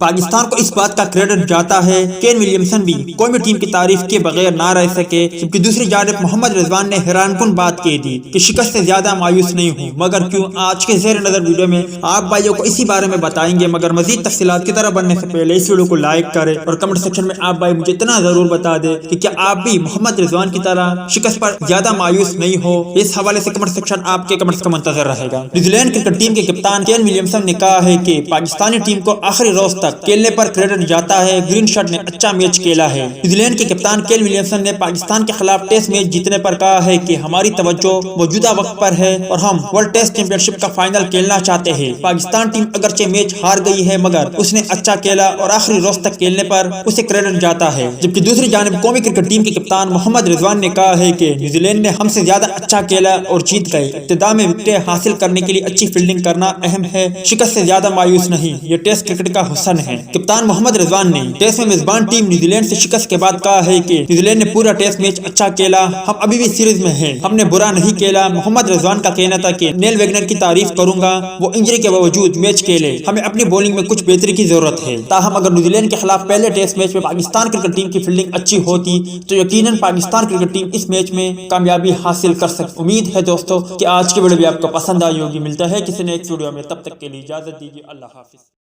پاکستان کو اس بات کا کریڈٹ جاتا ہے کین ولیمسن بھی قومی ٹیم کی تعریف کے بغیر نہ رہ سکے، جبکہ دوسری جانب محمد رضوان نے حیران کن بات کہہ دی کہ شکست سے زیادہ مایوس نہیں ہوں، مگر کیوں؟ آج کے زیر نظر ویڈیو میں آپ بھائیوں کو اسی بارے میں بتائیں گے، مگر مزید تفصیلات کی طرف بڑھنے سے پہلے اس ویڈیو کو لائک کریں اور کمنٹ سیکشن میں آپ بھائی مجھے اتنا ضرور بتا دیں کہ کیا آپ بھی محمد رضوان کی طرح شکست پر زیادہ مایوس نہیں ہو۔ اس حوالے سے کمنٹ سیکشن آپ کے کمنٹس کا منتظر رہے گا۔ نیوزی لینڈ کرکٹ ٹیم کے کپتان کین ولیمسن نے کہا ہے کہ پاکستانی ٹیم کو آخری روز تک کھیلنے پر کریڈٹ جاتا ہے، گرین شرٹ نے اچھا میچ کھیلا ہے۔ نیوزی لینڈ کے کپتان کین ولیمسن نے پاکستان کے خلاف ٹیسٹ میچ جیتنے پر کہا ہے کہ ہماری توجہ موجودہ وقت پر ہے اور ہم ورلڈ ٹیسٹ چیمپئن شپ کا فائنل کھیلنا چاہتے ہیں۔ پاکستان ٹیم اگرچہ میچ ہار گئی ہے مگر اس نے اچھا کھیلا اور آخری روز تک کھیلنے پر اسے کریڈٹ جاتا ہے، جبکہ دوسری جانب قومی کرکٹ ٹیم کے کپتان محمد رضوان نے کہا ہے کہ نیوزی لینڈ نے ہم سے زیادہ اچھا کھیلا اور جیت گئے۔ ابتدا میں وکٹیں حاصل کرنے کے لیے اچھی فیلڈنگ کرنا اہم ہے، شکست سے زیادہ مایوس نہیں، یہ ٹیسٹ کرکٹ کا حسن ہے۔ کپتان محمد رضوان نے ٹیسٹ میں میزبان ٹیم نیوزی لینڈ سے شکست کے بعد کہا ہے کہ نیوزی لینڈ نے پورا ٹیسٹ میچ اچھا کھیلا، ہم ابھی بھی سیریز میں ہیں، ہم نے برا نہیں کھیلا۔ محمد رضوان کا کہنا تھا کہ نیل ویگنر کی تعریف کروں گا، وہ انجری کے باوجود میچ کھیلے، ہمیں اپنی بولنگ میں کچھ بہتری کی ضرورت ہے۔ تاہم اگر نیوزی لینڈ کے خلاف پہلے ٹیسٹ میچ میں پاکستان کرکٹ ٹیم کی فیلڈنگ اچھی ہوتی تو یقیناً پاکستان کرکٹ ٹیم اس میچ میں کامیابی حاصل کر سکتی۔ امید ہے دوستوں کہ آج کی ویڈیو بھی آپ کو پسند آئی ہوگی۔ ملتا ہے کسی نیکسٹ ویڈیو میں، تب تک کے لیے اجازت دیجیے، اللہ حافظ۔